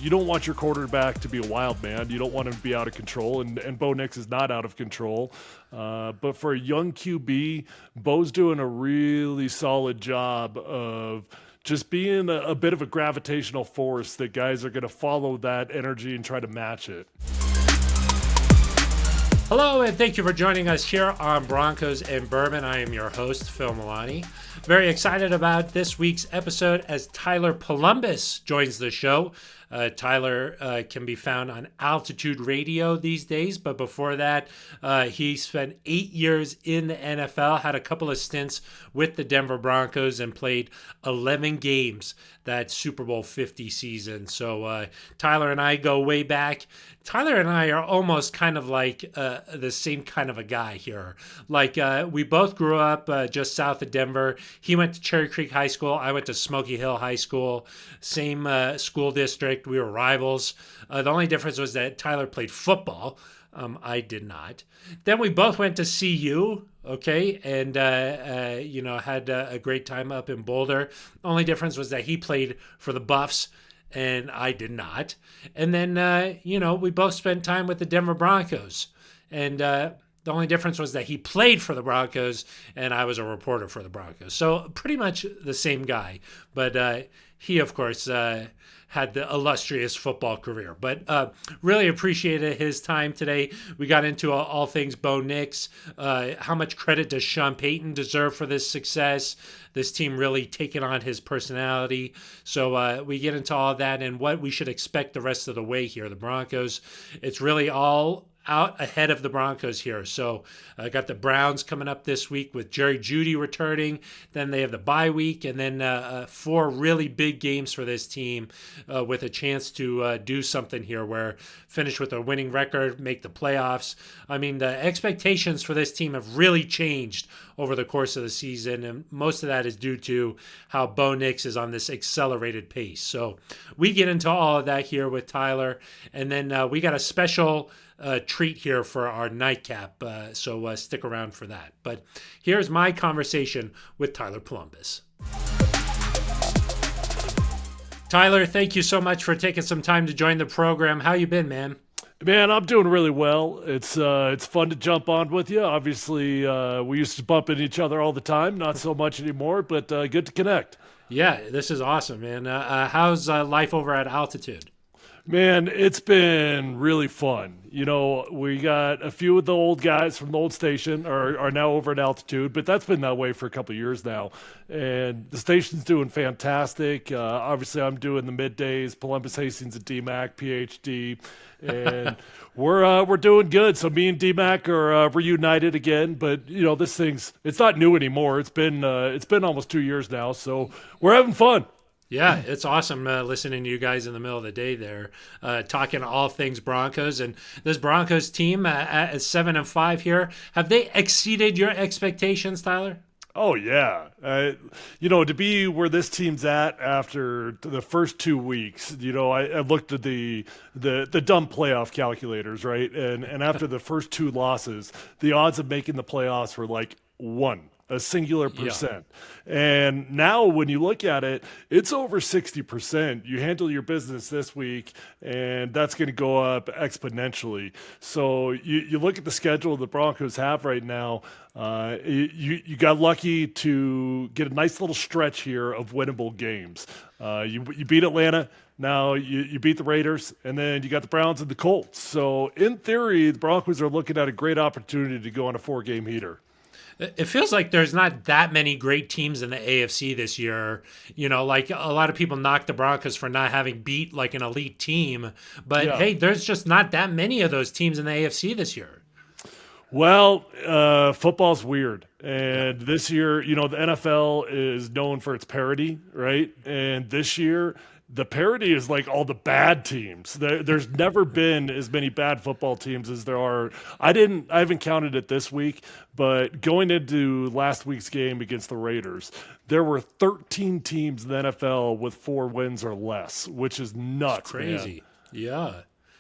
you don't want your quarterback to be a wild man. You don't want him to be out of control, and Bo Nix is not out of control. But for a young QB, Bo's doing a really solid job of just being a bit of a gravitational force that guys are going to follow that energy and try to match it. Hello, and thank you for joining us here on Broncos and Bourbon. I am your host, Phil Milani. Very excited about this week's episode as Tyler Polumbus joins the show. Tyler can be found on Altitude Radio these days, but before that, he spent 8 years in the NFL, had a couple of stints with the Denver Broncos, and played 11 games that Super Bowl 50 season. So Tyler and I go way back. Tyler and I are almost kind of like the same kind of a guy here. Like we both grew up just south of Denver. He went to Cherry Creek High School. I went to Smoky Hill High School. Same school district. We were rivals. The only difference was that Tyler played football. I did not. Then we both went to CU, okay, and had a great time up in Boulder. The only difference was that he played for the Buffs, and I did not. And then, we both spent time with the Denver Broncos, and the only difference was that he played for the Broncos, and I was a reporter for the Broncos. So pretty much the same guy, but he, of course, had the illustrious football career. But really appreciated his time today. We got into all things Bo Nix. How much credit does Sean Payton deserve for this success? This team really taking on his personality. So we get into all that and what we should expect the rest of the way here. The Broncos, it's really all out ahead of the Broncos here. So I got the Browns coming up this week with Jeudy returning. Then they have the bye week, and then 4 really big games for this team with a chance to do something here where finish with a winning record, make the playoffs. I mean, the expectations for this team have really changed over the course of the season, and most of that is due to how Bo Nix is on this accelerated pace. So we get into all of that here with Tyler, and then we got a special treat here for our nightcap, so stick around for that. But here's my conversation with Tyler Polumbus. Tyler, thank you so much for taking some time to join the program. How you been, man? Man, I'm doing really well. It's fun to jump on with you. Obviously, we used to bump into each other all the time. Not so much anymore, but good to connect. Yeah, this is awesome, man. How's life over at Altitude? Man, it's been really fun. We got a few of the old guys from the old station are now over at Altitude, but that's been that way for a couple of years now. And the station's doing fantastic. Obviously, I'm doing the middays, Polumbus, Hastings, and DMAC, PhD. And we're doing good. So me and DMAC are reunited again. But, it's not new anymore. It's been almost 2 years now. So we're having fun. Yeah, it's awesome listening to you guys in the middle of the day there, talking all things Broncos. And this Broncos team at 7-5 here, have they exceeded your expectations, Tyler? Oh, yeah. To be where this team's at after the first 2 weeks, I looked at the dumb playoff calculators, right? And after the first 2 losses, the odds of making the playoffs were like 1. A singular percent. Yeah. And now when you look at it, it's over 60%. You handle your business this week, and that's going to go up exponentially. So you look at the schedule the Broncos have right now, you got lucky to get a nice little stretch here of winnable games. You beat Atlanta. Now you beat the Raiders, and then you got the Browns and the Colts. So in theory, the Broncos are looking at a great opportunity to go on a 4-game heater. It feels like there's not that many great teams in the AFC this year. Like a lot of people knock the Broncos for not having beat like an elite team. But hey, there's just not that many of those teams in the AFC this year. Well, football's weird. And this year, the NFL is known for its parity, right? And this year, the parity is like all the bad teams. There's never been as many bad football teams as there are. I haven't counted it this week, but going into last week's game against the Raiders, there were 13 teams in the NFL with 4 wins or less, which is nuts. It's crazy. Man. Yeah.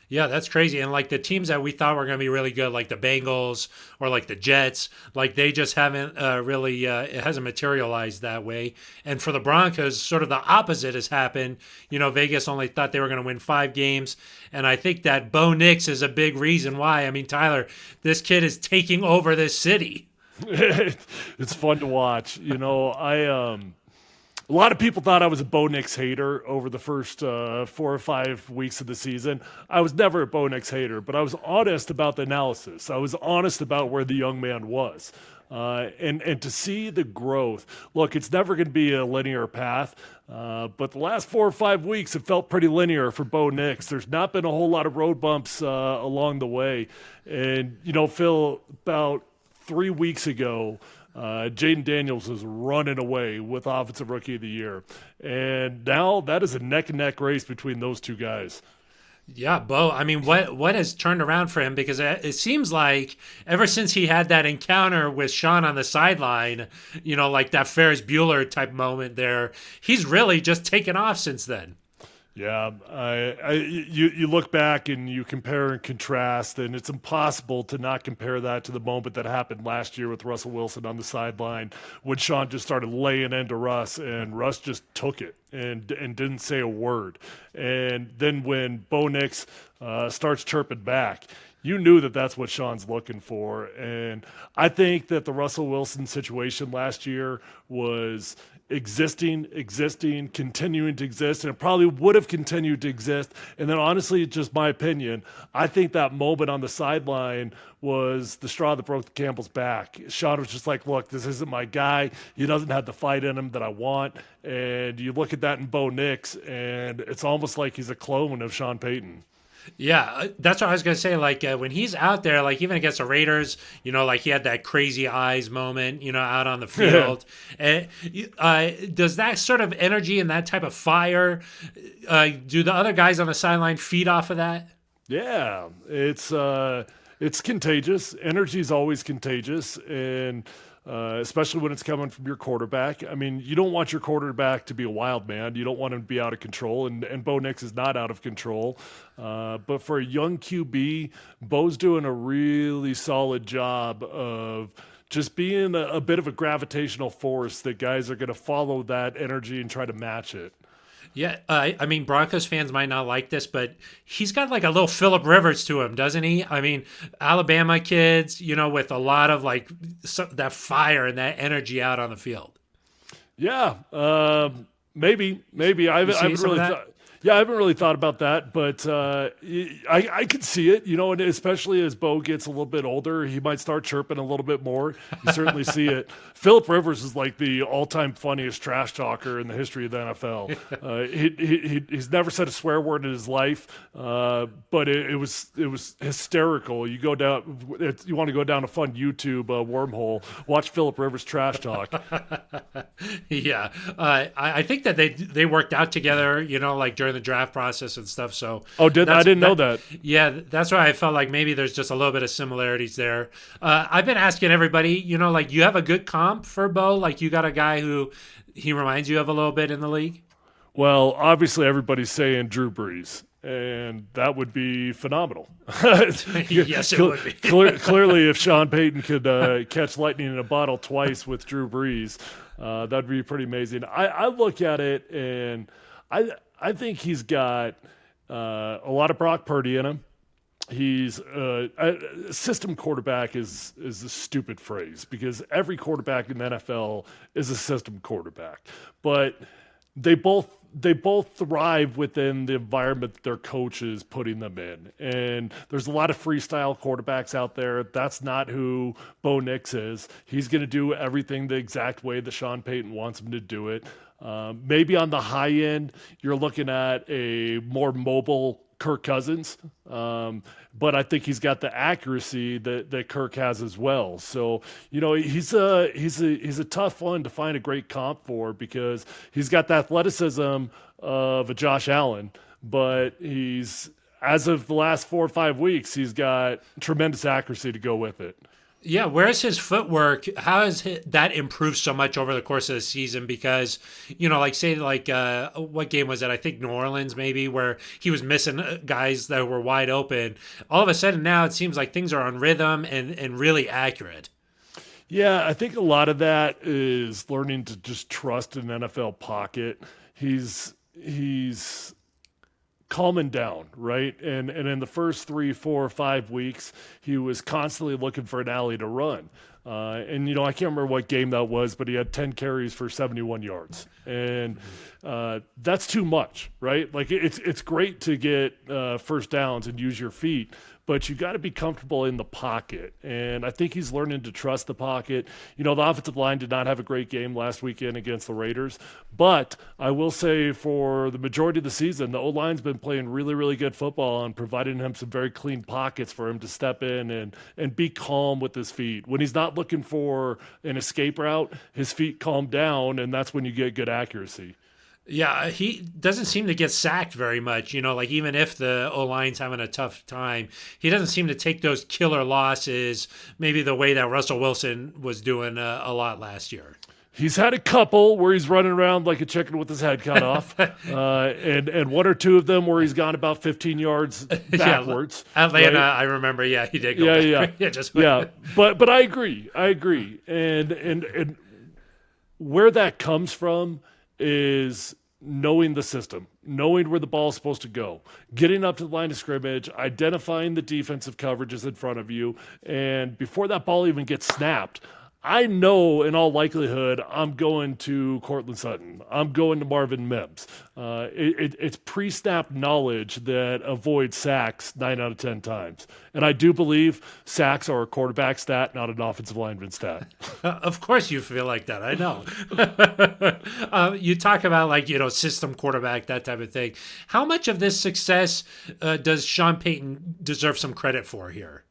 Yeah, that's crazy. And like the teams that we thought were going to be really good, like the Bengals or like the Jets, like they just haven't really, it hasn't materialized that way. And for the Broncos, sort of the opposite has happened. Vegas only thought they were going to win 5 games. And I think that Bo Nix is a big reason why. I mean, Tyler, this kid is taking over this city. It's fun to watch. A lot of people thought I was a Bo Nix hater over the first 4 or 5 weeks of the season. I was never a Bo Nix hater, but I was honest about the analysis. I was honest about where the young man was. And to see the growth, look, it's never going to be a linear path, but the last 4 or 5 weeks, it felt pretty linear for Bo Nix. There's not been a whole lot of road bumps along the way. And, Phil, about 3 weeks ago, Jaden Daniels was running away with Offensive Rookie of the Year. And now that is a neck-and-neck race between those two guys. Yeah, Bo. I mean, what has turned around for him? Because it seems like ever since he had that encounter with Sean on the sideline, like that Ferris Bueller type moment there, he's really just taken off since then. Yeah, you look back and you compare and contrast, and it's impossible to not compare that to the moment that happened last year with Russell Wilson on the sideline when Sean just started laying into Russ, and Russ just took it and didn't say a word. And then when Bo Nix starts chirping back, you knew that that's what Sean's looking for. And I think that the Russell Wilson situation last year was existing, continuing to exist, and it probably would have continued to exist. And then honestly, just my opinion, I think that moment on the sideline was the straw that broke the camel's back. Sean was just like, look, this isn't my guy. He doesn't have the fight in him that I want. And you look at that in Bo Nix, and it's almost like he's a clone of Sean Payton. Yeah, that's what I was going to say. Like when he's out there, like even against the Raiders, like he had that crazy eyes moment, out on the field. And does that sort of energy and that type of fire, do the other guys on the sideline feed off of that? Yeah, it's contagious. Energy is always contagious, and especially when it's coming from your quarterback. I mean, you don't want your quarterback to be a wild man. You don't want him to be out of control, and Bo Nix is not out of control. But for a young QB, Bo's doing a really solid job of just being a bit of a gravitational force that guys are going to follow that energy and try to match it. Yeah, I mean, Broncos fans might not like this, but he's got like a little Phillip Rivers to him, doesn't he? I mean, Alabama kids, with a lot of like that fire and that energy out on the field. Yeah, maybe. I haven't really thought. Yeah, I haven't really thought about that, but I could see it, and especially as Bo gets a little bit older, he might start chirping a little bit more. You certainly see it. Phillip Rivers is like the all-time funniest trash talker in the history of the NFL. He's never said a swear word in his life, but it was hysterical. You want to go down a fun YouTube wormhole, watch Phillip Rivers trash talk. Yeah, I think that they worked out together, like during the draft process and stuff. So I didn't know that. Yeah, that's why I felt like maybe there's just a little bit of similarities there. I've been asking everybody, like you have a good comp for Bo, like you got a guy who he reminds you of a little bit in the league. Well, obviously everybody's saying Drew Brees, and that would be phenomenal. Yes, it would be. Clearly, if Sean Payton could catch lightning in a bottle twice with Drew Brees, that'd be pretty amazing. I look at it and I think he's got a lot of Brock Purdy in him. He's a system quarterback is a stupid phrase because every quarterback in the NFL is a system quarterback, but they both thrive within the environment that their coach is putting them in. And there's a lot of freestyle quarterbacks out there. That's not who Bo Nix is. He's going to do everything the exact way that Sean Payton wants him to do it. Maybe on the high end, you're looking at a more mobile Kirk Cousins, but I think he's got the accuracy that Kirk has as well. So he's a tough one to find a great comp for because he's got the athleticism of a Josh Allen, but he's as of the last 4 or 5 weeks, he's got tremendous accuracy to go with it. Yeah, where's his footwork? How has that improved so much over the course of the season? Because, like say like what game was it? I think New Orleans maybe, where he was missing guys that were wide open. All of a sudden now it seems like things are on rhythm and really accurate. Yeah, I think a lot of that is learning to just trust an NFL pocket. He's calming down, right? And in the first 3, 4, 5 weeks, he was constantly looking for an alley to run. And I can't remember what game that was, but he had 10 carries for 71 yards, and that's too much, right? Like it's great to get first downs and use your feet, but you got to be comfortable in the pocket. And I think he's learning to trust the pocket. The offensive line did not have a great game last weekend against the Raiders, but I will say for the majority of the season, the O-line's been playing really, really good football and providing him some very clean pockets for him to step in and be calm with his feet. When he's not looking for an escape route, his feet calm down, and that's when you get good accuracy. Yeah, he doesn't seem to get sacked very much. Like even if the O-line's having a tough time, he doesn't seem to take those killer losses maybe the way that Russell Wilson was doing a lot last year. He's had a couple where he's running around like a chicken with his head cut off, and one or two of them where he's gone about 15 yards backwards. Atlanta, right? I remember. Yeah, he did go back. Yeah. But I agree, and where that comes from is knowing the system, knowing where the ball is supposed to go, getting up to the line of scrimmage, identifying the defensive coverages in front of you, and before that ball even gets snapped, I know in all likelihood I'm going to Cortland Sutton. I'm going to Marvin Mims. It's pre-snap knowledge that avoids sacks 9 out of 10 times. And I do believe sacks are a quarterback stat, not an offensive lineman stat. Of course you feel like that. I know. You talk about system quarterback, that type of thing. How much of this success does Sean Payton deserve some credit for here?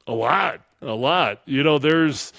A lot. There's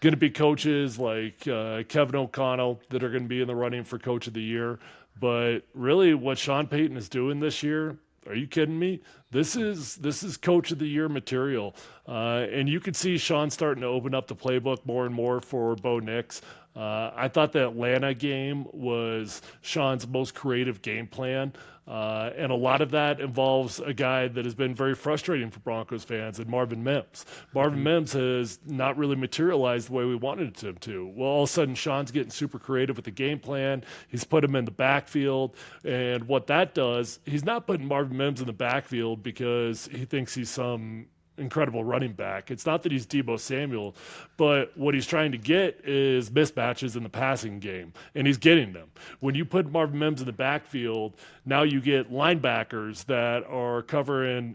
going to be coaches like Kevin O'Connell that are going to be in the running for Coach of the Year. But really what Sean Payton is doing this year, are you kidding me? This is Coach of the Year material. And you can see Sean starting to open up the playbook more and more for Bo Nix. I thought the Atlanta game was Sean's most creative game plan. And a lot of that involves a guy that has been very frustrating for Broncos fans, and Marvin Mims. Marvin Mims has not really materialized the way we wanted him to. Well, all of a sudden, Sean's getting super creative with the game plan. He's put him in the backfield. And what that does, he's not putting Marvin Mims in the backfield because he thinks he's some incredible running back. It's not that he's Deebo Samuel, but what he's trying to get is mismatches in the passing game, and he's getting them. When you put Marvin Mims in the backfield, now you get linebackers that are covering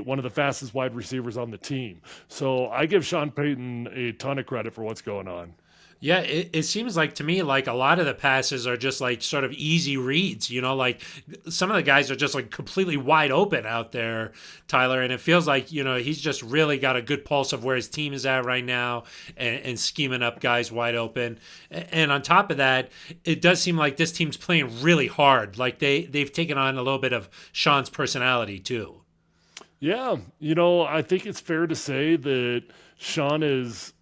one of the fastest wide receivers on the team. So I give Sean Payton a ton of credit for what's going on. Yeah, it seems like to me like a lot of the passes are just like sort of easy reads, like some of the guys are just like completely wide open out there, Tyler, and it feels like, he's just really got a good pulse of where his team is at right now and scheming up guys wide open. And on top of that, it does seem like this team's playing really hard. Like they've taken on a little bit of Sean's personality too. Yeah, I think it's fair to say that Sean is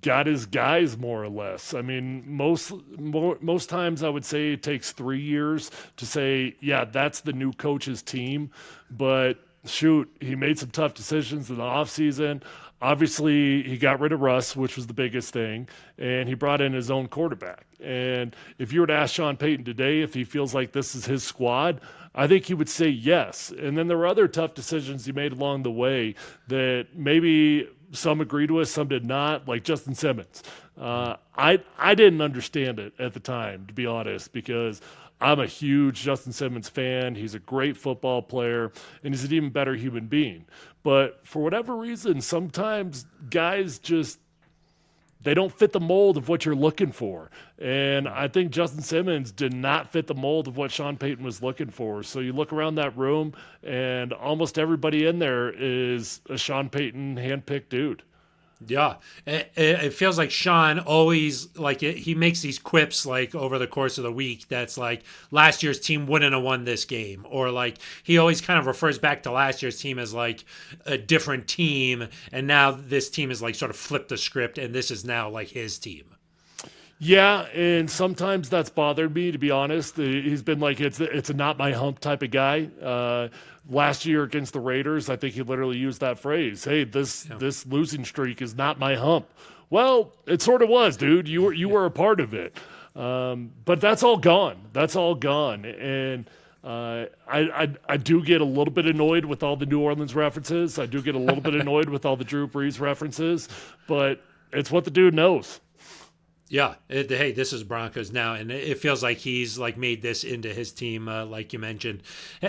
got his guys more or less. I mean, most times I would say it takes 3 years to say, yeah, that's the new coach's team. But shoot, he made some tough decisions in the offseason. Obviously, he got rid of Russ, which was the biggest thing, and he brought in his own quarterback. And if you were to ask Sean Payton today if he feels like this is his squad, I think he would say yes. And then there were other tough decisions he made along the way that maybe some agreed with, some did not, like Justin Simmons. I didn't understand it at the time, to be honest, because I'm a huge Justin Simmons fan. He's a great football player, and he's an even better human being. But for whatever reason, sometimes guys they don't fit the mold of what you're looking for. And I think Justin Simmons did not fit the mold of what Sean Payton was looking for. So you look around that room, and almost everybody in there is a Sean Payton handpicked dude. Yeah, it feels like Sean always he makes these quips like over the course of the week. That's like last year's team wouldn't have won this game, or like he always kind of refers back to last year's team as like a different team, and now this team is like sort of flipped the script, and this is now like his team. Yeah, and sometimes that's bothered me, to be honest. He's been like, it's a not my hump type of guy. Last year against the Raiders, I think he literally used that phrase. Hey, this losing streak is not my hump. Well, it sort of was, dude. You were a part of it. But that's all gone. That's all gone. And I do get a little bit annoyed with all the New Orleans references. I do get a little bit annoyed with all the Drew Brees references. But it's what the dude knows. Yeah, hey, this is Broncos now, and it feels like he's like made this into his team, like you mentioned.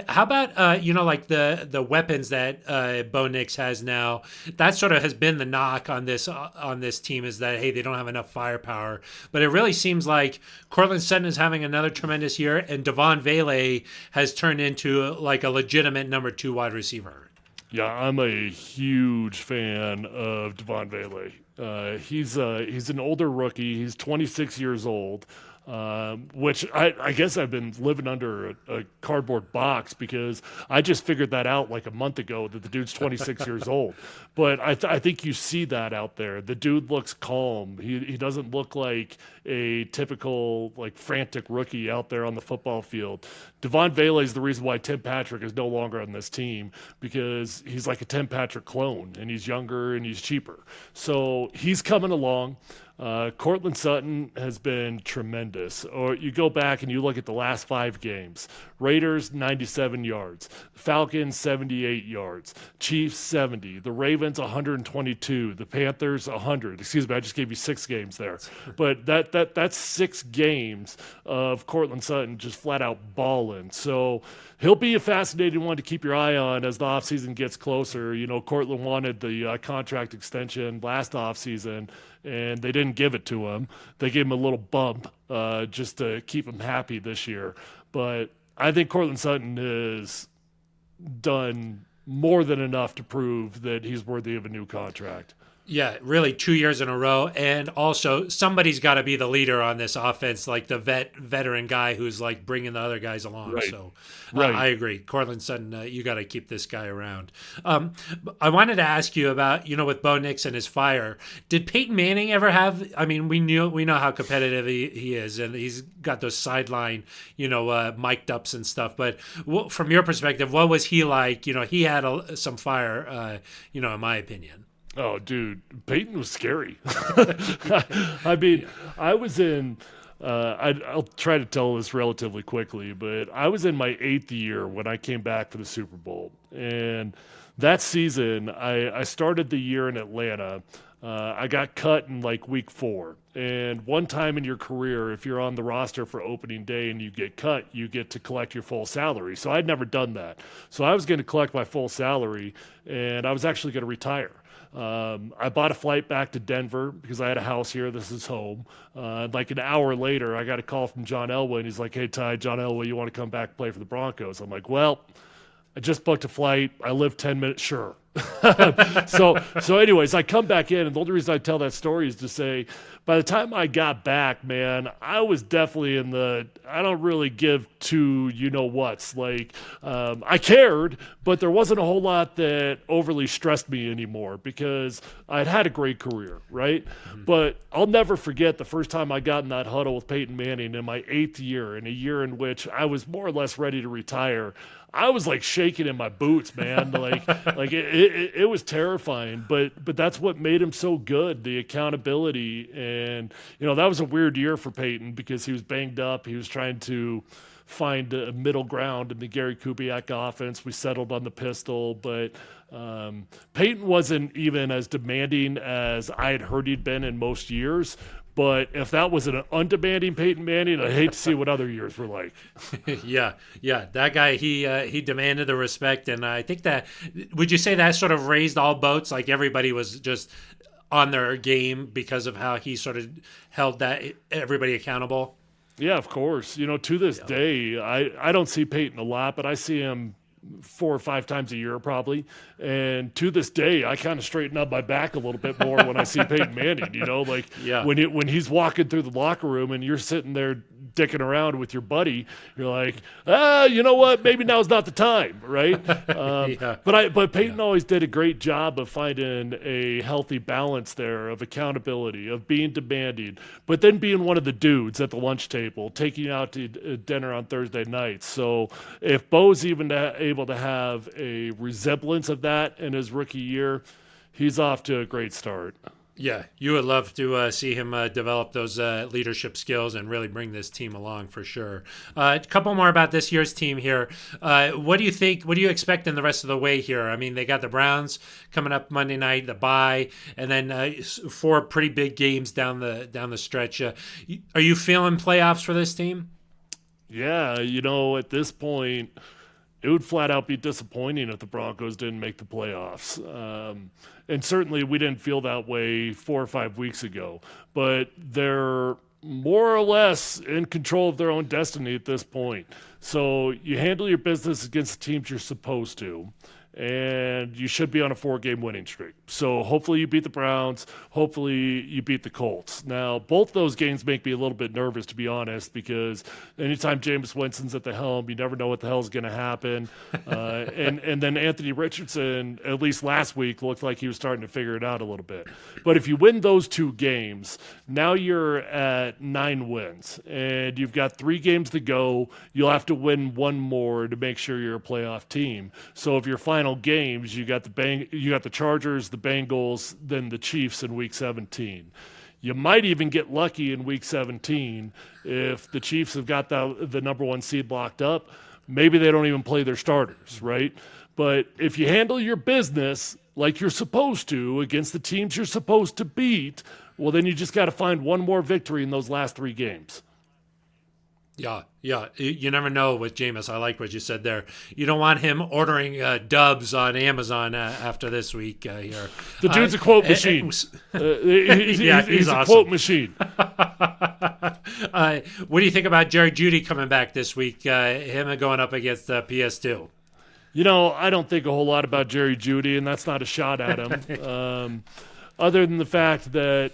How about like the weapons that Bo Nix has now? That sort of has been the knock on this team, is that hey, they don't have enough firepower. But it really seems like Courtland Sutton is having another tremendous year, and Devon Vele has turned into like a legitimate number 2 wide receiver. Yeah, I'm a huge fan of Devon Vele. He's an older rookie. He's 26 years old, which I guess I've been living under a cardboard box because I just figured that out like a month ago that the dude's 26 years old. But I think you see that out there. The dude looks calm. He doesn't look like a typical like frantic rookie out there on the football field. Devon Vele is the reason why Tim Patrick is no longer on this team, because he's like a Tim Patrick clone, and he's younger and he's cheaper. So he's coming along. Courtland Sutton has been tremendous. Or you go back and you look at the last 5 games. Raiders, 97 yards. Falcons, 78 yards. Chiefs, 70. The Ravens, 122. The Panthers, 100. Excuse me, I just gave you 6 games there. But that's 6 games of Courtland Sutton just flat out balling. So he'll be a fascinating one to keep your eye on as the offseason gets closer. You know, Courtland wanted the contract extension last offseason, and they didn't give it to him. They gave him a little bump just to keep him happy this year. But I think Courtland Sutton has done more than enough to prove that he's worthy of a new contract. Yeah, really 2 years in a row. And also somebody's got to be the leader on this offense, like the veteran guy who's like bringing the other guys along. Right. So Right. I agree. Courtland Sutton, you got to keep this guy around. I wanted to ask you about, with Bo Nix and his fire. Did Peyton Manning ever have, I mean, we know how competitive he is, and he's got those sideline, mic'd ups and stuff. But from your perspective, what was he like? He had some fire, in my opinion. Oh, dude, Peyton was scary. I mean, I was in. I'll try to tell this relatively quickly, but I was in my 8th year when I came back for the Super Bowl, and that season I started the year in Atlanta. I got cut in like week 4. And one time in your career, if you're on the roster for opening day and you get cut, you get to collect your full salary. So I'd never done that. So I was going to collect my full salary, and I was actually going to retire. I bought a flight back to Denver because I had a house here. This is home. Like an hour later, I got a call from John Elway, and he's like, "Hey, Ty, John Elway, you want to come back and play for the Broncos?" I'm like, "Well, I just booked a flight. I live 10 minutes. Sure." So anyways, I come back in, and the only reason I tell that story is to say, by the time I got back, man, I was definitely in the, I don't really give two you-know-whats. Like, I cared, but there wasn't a whole lot that overly stressed me anymore because I'd had a great career, right? Mm-hmm. But I'll never forget the first time I got in that huddle with Peyton Manning in my 8th year, in a year in which I was more or less ready to retire. I was like shaking in my boots, man. Like it was terrifying, but that's what made him so good, the accountability. And, that was a weird year for Peyton because he was banged up. He was trying to find a middle ground in the Gary Kubiak offense. We settled on the pistol, but Peyton wasn't even as demanding as I had heard he'd been in most years. But if that was an undemanding Peyton Manning, I hate to see what other years were like. Yeah, that guy, he demanded the respect, and I think that, would you say that sort of raised all boats? Like everybody was just on their game because of how he sort of held that everybody accountable. Yeah, of course. To this day, I don't see Peyton a lot, but I see him 4 or 5 times a year probably. And to this day, I kind of straighten up my back a little bit more when I see Peyton Manning, like Yeah. when he's walking through the locker room and you're sitting there dicking around with your buddy, you're like, you know what? Maybe now's not the time, right? Yeah. But Peyton always did a great job of finding a healthy balance there of accountability, of being demanding, but then being one of the dudes at the lunch table, taking you out to dinner on Thursday nights. So if Bo's even able to have a resemblance of that in his rookie year, he's off to a great start. Yeah, you would love to see him develop those leadership skills and really bring this team along for sure. A couple more about this year's team here. What do you think? What do you expect in the rest of the way here? I mean, they got the Browns coming up Monday night, the bye, and then 4 pretty big games down the stretch. Are you feeling playoffs for this team? Yeah, at this point, it would flat out be disappointing if the Broncos didn't make the playoffs. And certainly we didn't feel that way 4 or 5 weeks ago. But they're more or less in control of their own destiny at this point. So you handle your business against the teams you're supposed to, and you should be on a 4-game winning streak. So hopefully you beat the Browns. Hopefully you beat the Colts. Now, both those games make me a little bit nervous, to be honest, because anytime Jameis Winston's at the helm, you never know what the hell is going to happen. And then Anthony Richardson, at least last week, looked like he was starting to figure it out a little bit. But if you win those 2 games, now you're at 9 wins, and you've got 3 games to go. You'll have to win 1 more to make sure you're a playoff team. So if your final games, you got the Chargers, the Bengals, then the Chiefs in Week 17. You might even get lucky in Week 17 if the Chiefs have got the number 1 seed locked up. Maybe they don't even play their starters, right? But if you handle your business like you're supposed to against the teams you're supposed to beat, well, then you just got to find 1 more victory in those last 3 games. Yeah. You never know with Jameis. I like what you said there. You don't want him ordering dubs on Amazon after this week here. The dude's a quote machine. He's awesome. A quote machine. What do you think about Jeudy coming back this week? Him going up against PS2. I don't think a whole lot about Jeudy, and that's not a shot at him. Other than the fact that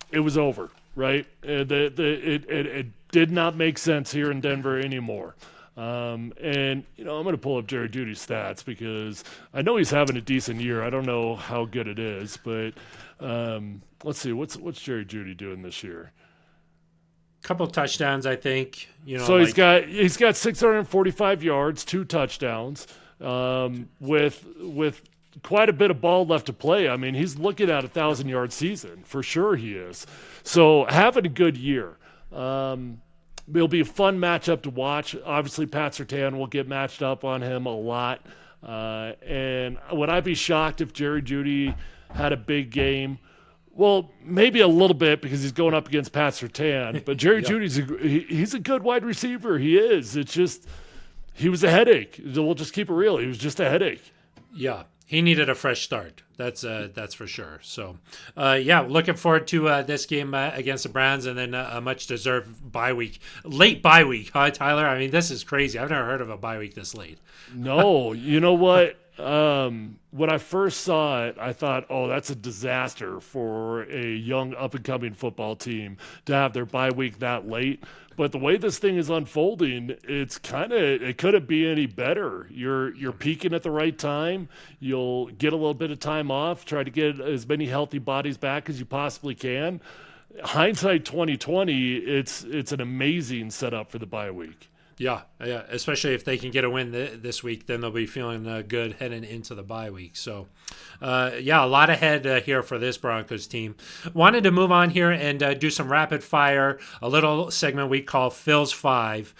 it was over, right? It did not make sense here in Denver anymore. And, I'm going to pull up Jerry Jeudy's stats because I know he's having a decent year. I don't know how good it is, but let's see. What's Jerry Jeudy doing this year? Couple touchdowns, I think. So he's got 645 yards, 2 touchdowns, with quite a bit of ball left to play. I mean, he's looking at 1,000-yard season for sure. He is. So having a good year. It'll be a fun matchup to watch. Obviously, Pat Surtain will get matched up on him a lot. And would I be shocked if Jerry Jeudy had a big game? Well, maybe a little bit because he's going up against Pat Surtain. But Jerry Jeudy's he's a good wide receiver. He is. It's just he was a headache. We'll just keep it real. He was just a headache. Yeah. He needed a fresh start. That's for sure. So, looking forward to this game against the Browns, and then a much-deserved bye week, late bye week, huh, Tyler? I mean, this is crazy. I've never heard of a bye week this late. No, you know what? When I first saw it, I thought, oh, that's a disaster for a young up-and-coming football team to have their bye week that late. But the way this thing is unfolding, it couldn't be any better. You're peaking at the right time. You'll get a little bit of time off, try to get as many healthy bodies back as you possibly can. Hindsight 2020, it's an amazing setup for the bye week. Yeah, especially if they can get a win this week, then they'll be feeling good heading into the bye week. So, a lot ahead here for this Broncos team. Wanted to move on here and do some rapid fire, a little segment we call Phil's Five.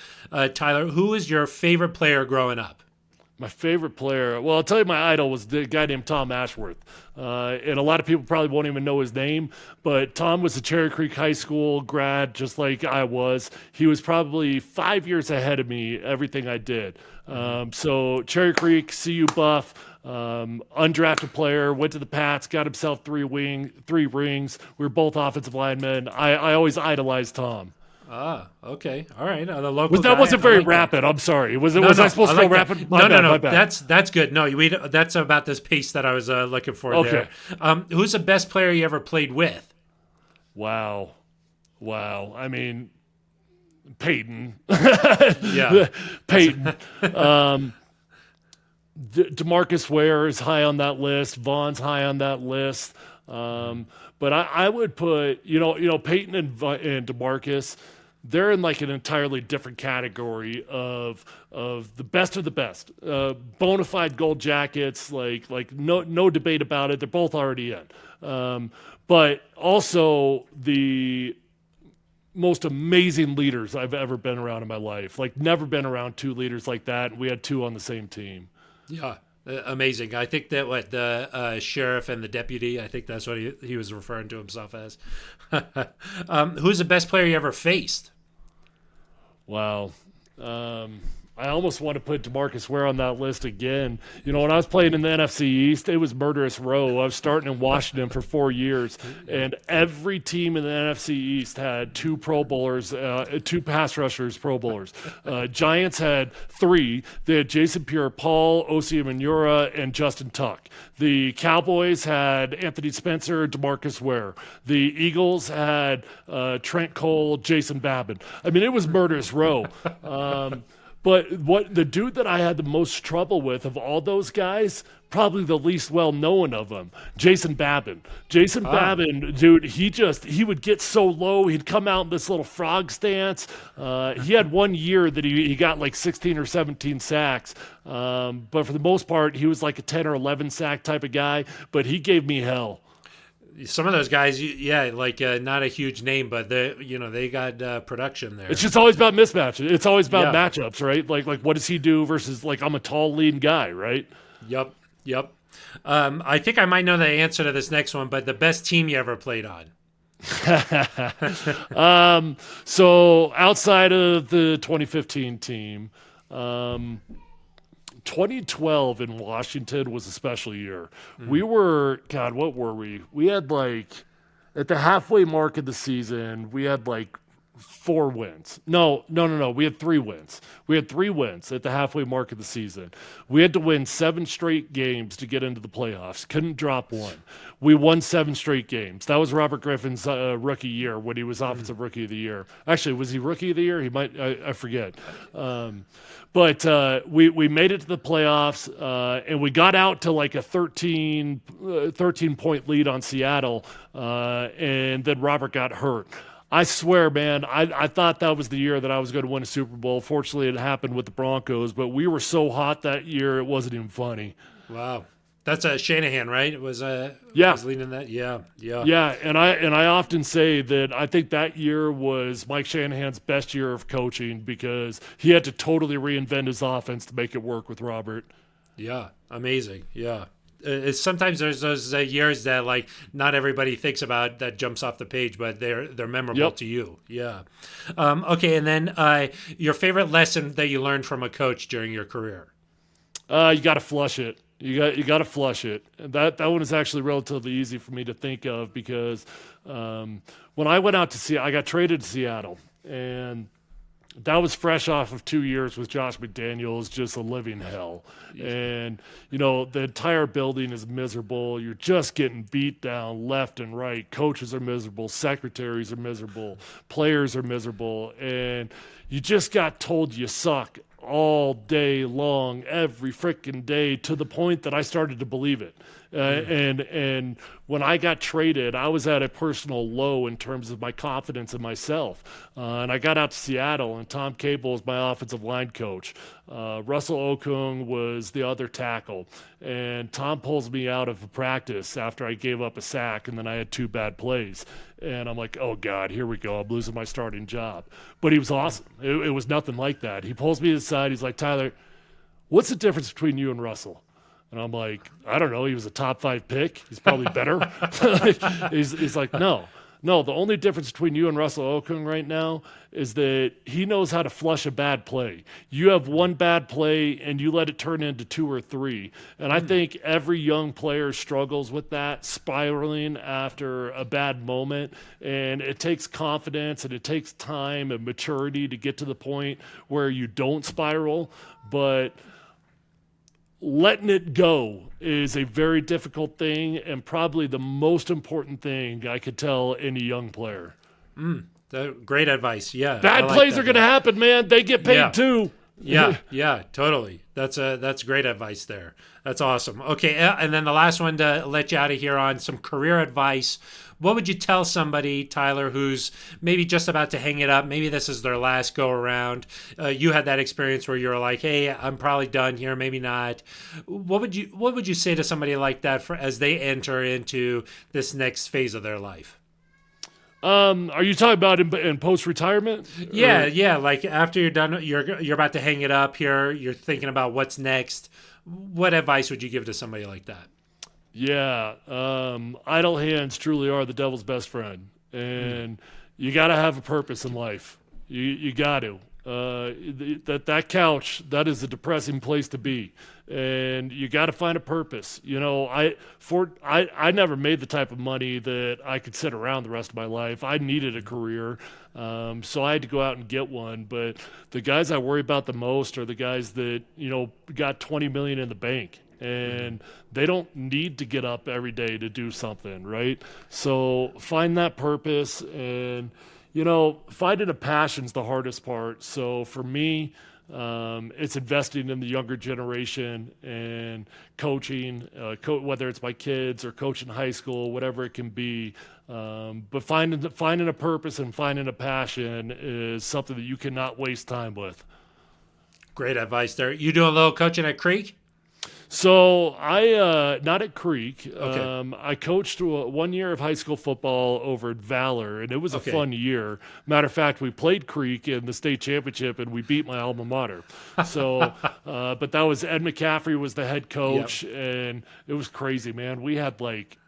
Tyler, who is your favorite player growing up? My favorite player, well, I'll tell you my idol was the guy named Tom Ashworth. And a lot of people probably won't even know his name, but Tom was a Cherry Creek High School grad, just like I was. He was probably 5 years ahead of me, everything I did. So Cherry Creek, CU Buff, undrafted player, went to the Pats, got himself 3 rings. We were both offensive linemen. I always idolized Tom. Okay. All right. The local That guy, wasn't I very like that. rapid. I'm sorry. Was No, I supposed to go like that. rapid? My No. bad. That's good. No, that's about this pace that I was looking for Okay. there. Who's the best player you ever played with? Wow. I mean, Peyton. Yeah. Peyton. DeMarcus Ware is high on that list. Vaughn's high on that list. But I would put, Peyton and DeMarcus, they're in like an entirely different category of the best of the best. Bona fide gold jackets, like no debate about it. They're both already in. But also the most amazing leaders I've ever been around in my life. Like never been around two leaders like that. We had two on the same team. Yeah. Amazing. I think that the sheriff and the deputy, I think that's what he was referring to himself as. Who's the best player you ever faced? Wow. I almost want to put DeMarcus Ware on that list again. When I was playing in the NFC East, it was murderous row. I was starting in Washington for 4 years, and every team in the NFC East had two Pro Bowlers, two pass rushers, Pro Bowlers. Giants had 3. They had Jason Pierre-Paul, Osi Manura, and Justin Tuck. The Cowboys had Anthony Spencer, DeMarcus Ware. The Eagles had Trent Cole, Jason Babin. I mean, it was murderous row. But what the dude that I had the most trouble with of all those guys, probably the least well-known of them, Jason Babin. Jason Babin, dude, he would get so low. He'd come out in this little frog stance. He had 1 year that he got like 16 or 17 sacks. But for the most part, he was like a 10 or 11 sack type of guy. But he gave me hell. Some of those guys, not a huge name, but they got production there. It's just always about mismatches. It's always about matchups, right? Like what does he do versus like I'm a tall, lean guy, right? Yep. I think I might know the answer to this next one, but the best team you ever played on? So outside of the 2015 team, 2012 in Washington was a special year. We were, God, what were we? We had like, at the halfway mark of the season, we had like 4 wins. No. We had 3 wins. We had 3 wins at the halfway mark of the season. We had to win 7 straight games to get into the playoffs. Couldn't drop one. We won 7 straight games. That was Robert Griffin's rookie year when he was Offensive Rookie of the Year. Actually, was he Rookie of the Year? He might. I forget. But we made it to the playoffs, and we got out to like a 13-point lead on Seattle, and then Robert got hurt. I swear, man, I thought that was the year that I was going to win a Super Bowl. Fortunately, it happened with the Broncos, but we were so hot that year, it wasn't even funny. Wow. That's Shanahan, right? Was leading that? Yeah. Yeah, and I often say that I think that year was Mike Shanahan's best year of coaching because he had to totally reinvent his offense to make it work with Robert. Yeah, amazing. Yeah. Sometimes there's those years that like not everybody thinks about that jumps off the page, but they're memorable to you. Yeah. Okay, and then your favorite lesson that you learned from a coach during your career? You got to flush it. You got to flush it. And that one is actually relatively easy for me to think of because when I went out to Seattle, I got traded to Seattle, and that was fresh off of 2 years with Josh McDaniels, just a living hell. And, the entire building is miserable. You're just getting beat down left and right. Coaches are miserable. Secretaries are miserable. Players are miserable. And you just got told you suck all day long, every freaking day, to the point that I started to believe it. And when I got traded, I was at a personal low in terms of my confidence in myself. And I got out to Seattle, and Tom Cable was my offensive line coach. Russell Okung was the other tackle. And Tom pulls me out of practice after I gave up a sack, and then I had 2 bad plays. And I'm like, oh, God, here we go. I'm losing my starting job. But he was awesome. It was nothing like that. He pulls me to the side. He's like, Tyler, what's the difference between you and Russell? And I'm like, I don't know. He was a top 5 pick. He's probably better. He's like, no. No, the only difference between you and Russell Okung right now is that he knows how to flush a bad play. You have one bad play and you let it turn into 2 or 3. And I think every young player struggles with that, spiraling after a bad moment. And it takes confidence and it takes time and maturity to get to the point where you don't spiral. But letting it go is a very difficult thing and probably the most important thing I could tell any young player. Great advice. Yeah. Bad plays are going to happen, man. They get paid too. Yeah, totally. That's great advice there. That's awesome. Okay, and then the last one to let you out of here on some career advice. What would you tell somebody, Tyler, who's maybe just about to hang it up? Maybe this is their last go around. You had that experience where you're like, "Hey, I'm probably done here. Maybe not." What would you say to somebody like that as they enter into this next phase of their life? Are you talking about in post-retirement? Yeah. Like after you're done, you're about to hang it up here. You're thinking about what's next. What advice would you give to somebody like that? Yeah, idle hands truly are the devil's best friend, and you got to have a purpose in life. You got to. That couch, that is a depressing place to be, and you got to find a purpose. You know, I never made the type of money that I could sit around the rest of my life. I needed a career, so I had to go out and get one. But the guys I worry about the most are the guys that got $20 million in the bank. And they don't need to get up every day to do something, right? So find that purpose, and finding a passion's the hardest part. So for me, it's investing in the younger generation and coaching, whether it's my kids or coaching high school, whatever it can be. But finding a purpose and finding a passion is something that you cannot waste time with. Great advice there. You doing a little coaching at Creek? So I not at Creek. Okay. I coached 1 year of high school football over at Valor, and it was a fun year. Matter of fact, we played Creek in the state championship, and we beat my alma mater. So, but that was Ed McCaffrey was the head coach, and it was crazy, man. We had like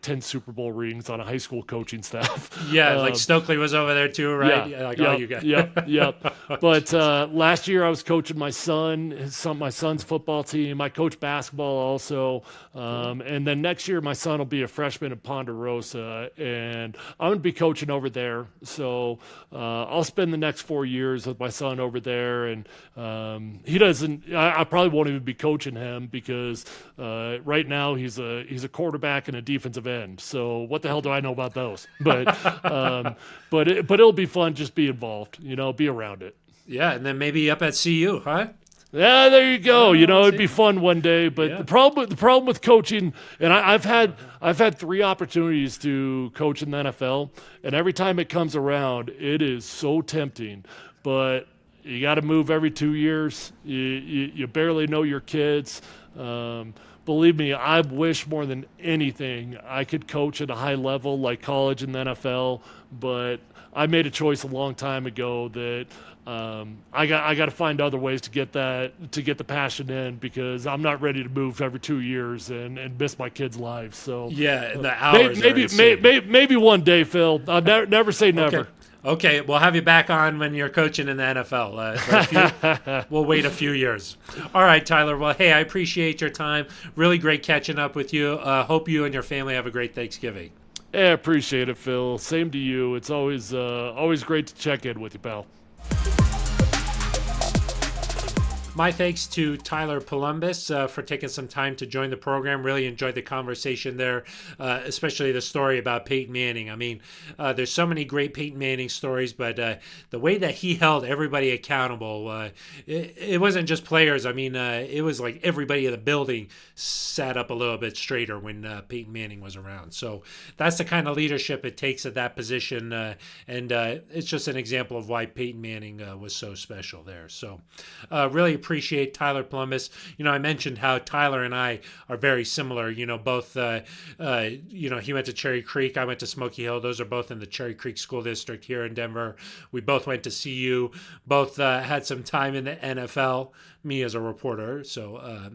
10 Super Bowl rings on a high school coaching staff. Yeah, like Stokely was over there too, right? Yeah, like, yep, you guys. Yep. But last year I was coaching my son's football team. I coach basketball also. And then next year my son will be a freshman at Ponderosa, and I'm going to be coaching over there. So I'll spend the next 4 years with my son over there. And I probably won't even be coaching him because right now he's a quarterback and a defensive end. So what the hell do I know about those? But it'll be fun. Just be involved. Be around it. Yeah, and then maybe up at CU, huh? Yeah, there you go. It'd be fun one day. But the problem with coaching, and I've had 3 opportunities to coach in the NFL, and every time it comes around, it is so tempting. But you got to move every 2 years. You barely know your kids. Believe me, I wish more than anything I could coach at a high level like college and the NFL, but I made a choice a long time ago that I got to find other ways to get the passion in, because I'm not ready to move every 2 years and miss my kids' lives. So and the hours maybe one day, Phil. I'll never say never. Okay, we'll have you back on when you're coaching in the NFL. We'll wait a few years. All right, Tyler. Well, hey, I appreciate your time. Really great catching up with you. Hope you and your family have a great Thanksgiving. Yeah, appreciate it, Phil. Same to you. It's always great to check in with you, pal. My thanks to Tyler Polumbus for taking some time to join the program. Really enjoyed the conversation there, especially the story about Peyton Manning. I mean, there's so many great Peyton Manning stories, but the way that he held everybody accountable, it wasn't just players. I mean, it was like everybody in the building sat up a little bit straighter when Peyton Manning was around. So that's the kind of leadership it takes at that position, and it's just an example of why Peyton Manning was so special there. So really appreciate Tyler Polumbus. I mentioned how Tyler and I are very similar. Both, he went to Cherry Creek. I went to Smoky Hill. Those are both in the Cherry Creek School District here in Denver. We both went to CU. Both had some time in the NFL. Me as a reporter, so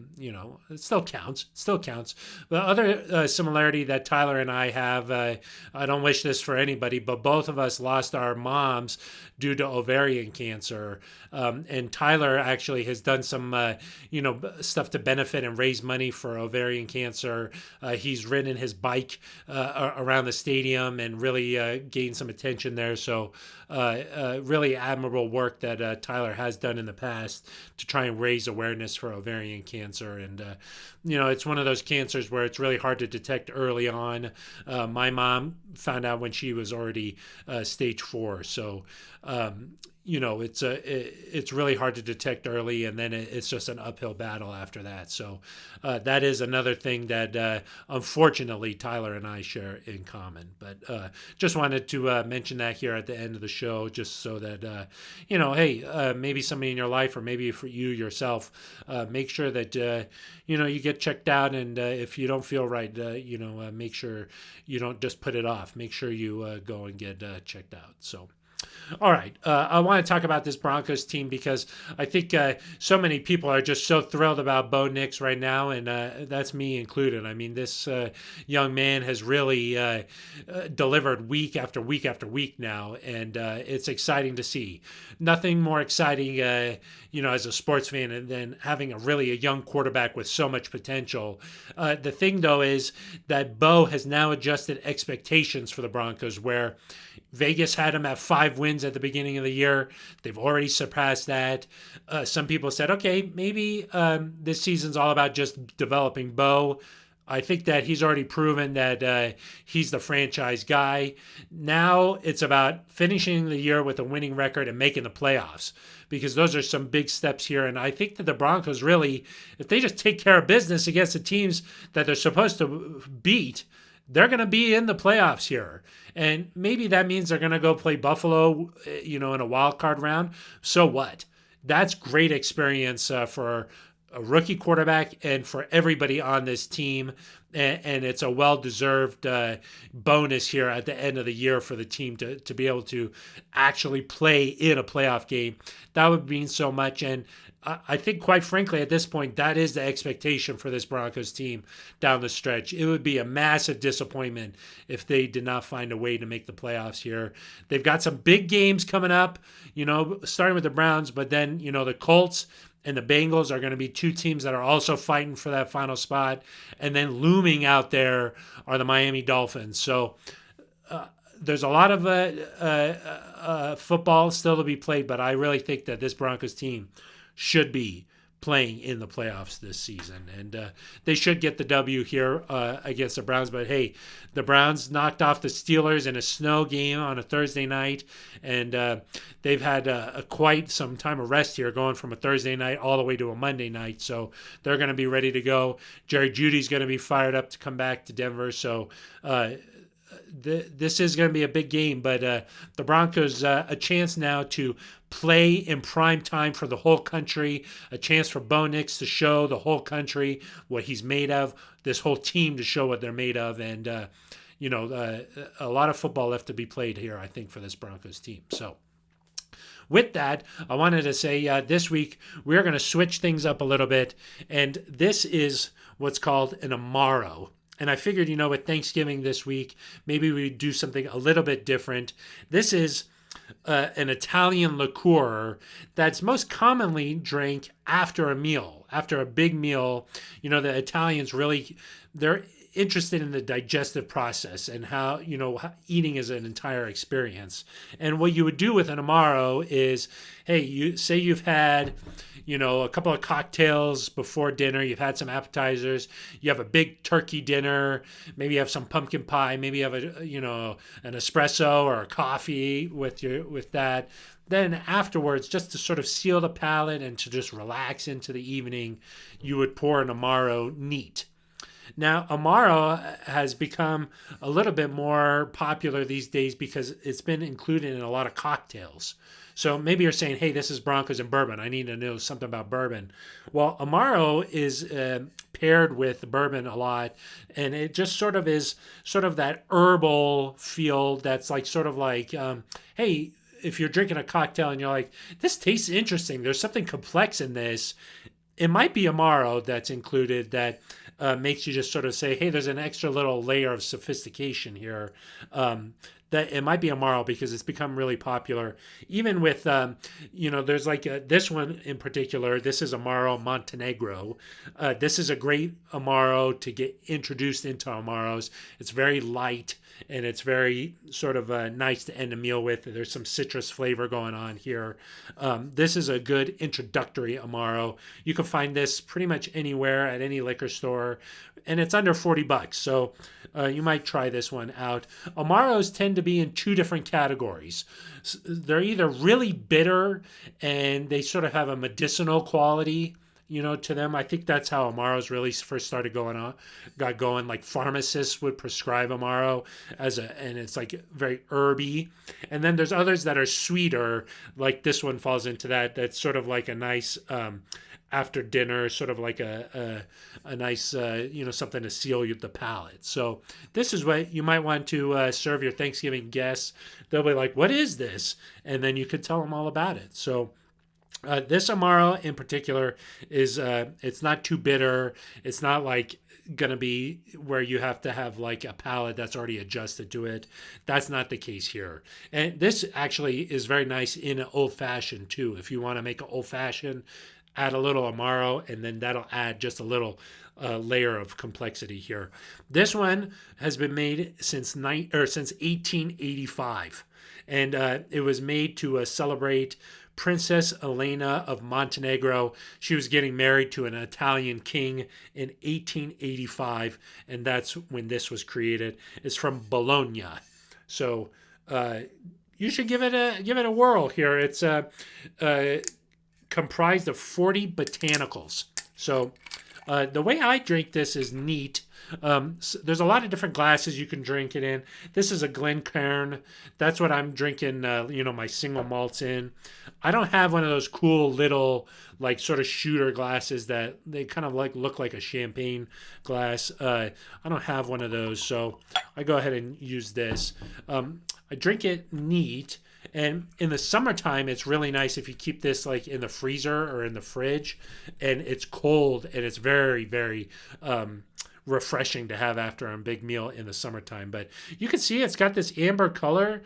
it still counts. The other similarity that Tyler and I have, I don't wish this for anybody, but both of us lost our moms due to ovarian cancer, and Tyler actually has done some stuff to benefit and raise money for ovarian cancer. He's ridden his bike around the stadium and really gained some attention there. So really admirable work that Tyler has done in the past to try and raise awareness for ovarian cancer. And, it's one of those cancers where it's really hard to detect early on. My mom found out when she was already stage 4. So, it's really hard to detect early, and then it's just an uphill battle after that. So that is another thing that unfortunately Tyler and I share in common. But just wanted to mention that here at the end of the show, just so that hey, maybe somebody in your life, or maybe for you yourself, make sure that you get checked out, and if you don't feel right, make sure you don't just put it off. Make sure you go and get checked out. So. All right. I want to talk about this Broncos team because I think so many people are just so thrilled about Bo Nix right now, and that's me included. I mean, this young man has really delivered week after week after week now, and it's exciting to see. Nothing more exciting, as a sports fan than having a young quarterback with so much potential. The thing, though, is that Bo has now adjusted expectations for the Broncos, where Vegas had him at 5 wins at the beginning of the year. They've already surpassed that. Some people said, okay, maybe this season's all about just developing Bo. I think that he's already proven that he's the franchise guy. Now it's about finishing the year with a winning record and making the playoffs, because those are some big steps here. And I think that the Broncos really, if they just take care of business against the teams that they're supposed to beat, they're going to be in the playoffs here. And maybe that means they're going to go play Buffalo, in a wild card round. So what? That's great experience for a rookie quarterback and for everybody on this team. And it's a well-deserved bonus here at the end of the year for the team to be able to actually play in a playoff game. That would mean so much. And I think, quite frankly, at this point, that is the expectation for this Broncos team down the stretch. It would be a massive disappointment if they did not find a way to make the playoffs here. They've got some big games coming up, starting with the Browns, but then, the Colts and the Bengals are going to be two teams that are also fighting for that final spot. And then looming out there are the Miami Dolphins. So there's a lot of football still to be played, but I really think that this Broncos team should be playing in the playoffs this season. And they should get the W here against the Browns. But hey, the Browns knocked off the Steelers in a snow game on a Thursday night. And they've had quite some time of rest here, going from a Thursday night all the way to a Monday night. So they're going to be ready to go. Jerry Jeudy's going to be fired up to come back to Denver. So this is going to be a big game, but the Broncos a chance now to play in prime time for the whole country, a chance for Bo Nix to show the whole country what he's made of, this whole team to show what they're made of, and a lot of football left to be played here, I think, for this Broncos team. So with that, I wanted to say this week we're going to switch things up a little bit, and this is what's called an Amaro. And I figured, with Thanksgiving this week, maybe we'd do something a little bit different. This is an Italian liqueur that's most commonly drank after a meal, after a big meal. The Italians really, they're interested in the digestive process and how, eating is an entire experience. And what you would do with an Amaro is, hey, you say you've had, a couple of cocktails before dinner, you've had some appetizers, you have a big turkey dinner, maybe you have some pumpkin pie, maybe you have an espresso or a coffee with that. Then afterwards, just to sort of seal the palate and to just relax into the evening, you would pour an Amaro neat. Now, Amaro has become a little bit more popular these days because it's been included in a lot of cocktails. So maybe you're saying, hey, this is Broncos and bourbon. I need to know something about bourbon. Well, Amaro is paired with bourbon a lot, and it just sort of is sort of that herbal feel that's like sort of like, hey, if you're drinking a cocktail and you're like, this tastes interesting, there's something complex in this, it might be Amaro that's included that makes you just sort of say, hey, there's an extra little layer of sophistication here. That it might be Amaro because it's become really popular. Even with, there's like this one in particular. This is Amaro Montenegro. This is a great Amaro to get introduced into Amaros. It's very light and it's very sort of nice to end a meal with. There's some citrus flavor going on here. This is a good introductory Amaro. You can find this pretty much anywhere at any liquor store, and it's under $40. So you might try this one out. Amaros tend to be in two different categories. They're either really bitter and they sort of have a medicinal quality, to them. I think that's how Amaros really first got going. Like pharmacists would prescribe Amaro and it's like very herby. And then there's others that are sweeter, like this one falls into that. That's sort of like a nice after dinner, sort of like a nice, something to seal the palate. So this is what you might want to serve your Thanksgiving guests. They'll be like, what is this? And then you could tell them all about it. So this Amaro in particular is, it's not too bitter. It's not like going to be where you have to have like a palate that's already adjusted to it. That's not the case here. And this actually is very nice in an old fashioned too. If you want to make an old fashioned, add a little Amaro, and then that'll add just a little layer of complexity here. This one has been made since 1885, and it was made to celebrate Princess Elena of Montenegro. She was getting married to an Italian king in 1885, and that's when this was created. It's from Bologna, so you should give it a whirl here. It's comprised of 40 botanicals. So the way I drink this is neat. There's a lot of different glasses you can drink it in. This is a Glencairn. That's what I'm drinking, my single malts in. I don't have one of those cool little, like, sort of shooter glasses that they kind of like look like a champagne glass. I don't have one of those, so I go ahead and use this. I drink it neat. And in the summertime, it's really nice if you keep this like in the freezer or in the fridge, and it's cold and it's very, very refreshing to have after a big meal in the summertime. But you can see it's got this amber color.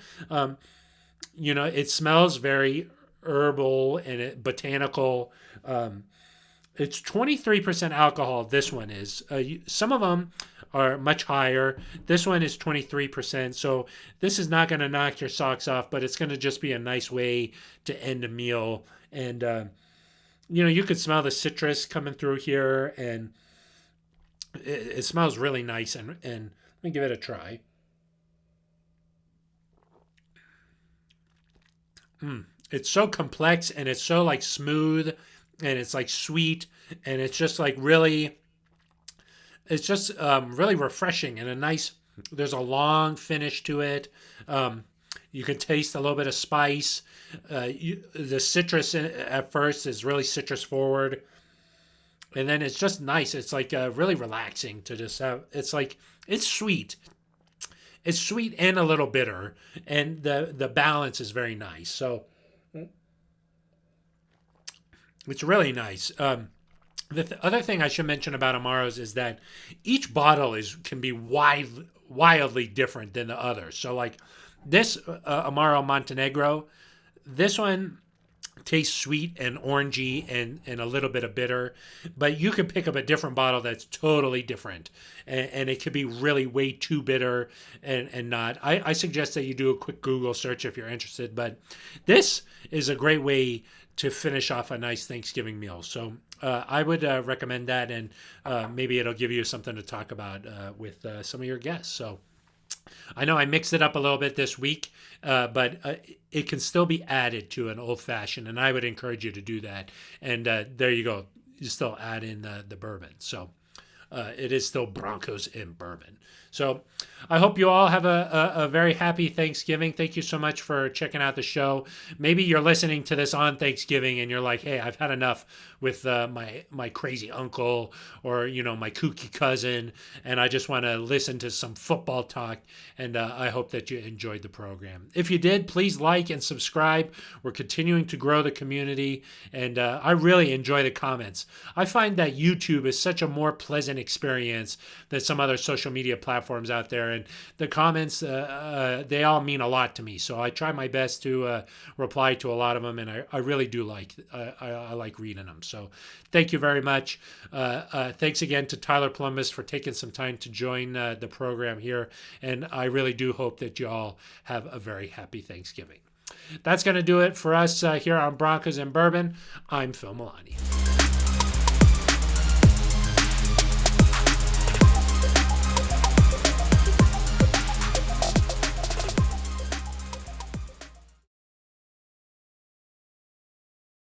It smells very herbal and botanical. It's 23% alcohol. This one is. Some of them are much higher. This one is 23%. So this is not going to knock your socks off, but it's going to just be a nice way to end a meal. And, you could smell the citrus coming through here, and it smells really nice. And let me give it a try. It's so complex, and it's so like smooth, and it's like sweet, and it's just like really, it's just really refreshing and a nice, there's a long finish to it. You can taste a little bit of spice. The citrus at first is really citrus forward. And then it's just nice. It's like really relaxing to just have, it's like, it's sweet. It's sweet and a little bitter. And the balance is very nice. So it's really nice. The other thing I should mention about Amaros is that each bottle can be wildly different than the other. So like this Amaro Montenegro, this one tastes sweet and orangey and a little bit of bitter, but you can pick up a different bottle that's totally different, and it could be really way too bitter and not. I suggest that you do a quick Google search if you're interested, but this is a great way to finish off a nice Thanksgiving meal. So I would recommend that, and maybe it'll give you something to talk about with some of your guests. So I know I mixed it up a little bit this week, but it can still be added to an old fashioned, and I would encourage you to do that. And there you go. You still add in the bourbon. So it is still Broncos and Bourbon. So I hope you all have a very happy Thanksgiving. Thank you so much for checking out the show. Maybe you're listening to this on Thanksgiving and you're like, hey, I've had enough with my crazy uncle or, my kooky cousin, and I just want to listen to some football talk, and I hope that you enjoyed the program. If you did, please like and subscribe. We're continuing to grow the community, and I really enjoy the comments. I find that YouTube is such a more pleasant experience than some other social media platforms out there, and the comments, they all mean a lot to me, so I try my best to reply to a lot of them, and I really do I like reading them. So thank you very much. Thanks again to Tyler Polumbus for taking some time to join the program here, and I really do hope that you all have a very happy Thanksgiving. That's going to do it for us here on Broncos and Bourbon. I'm Phil Milani.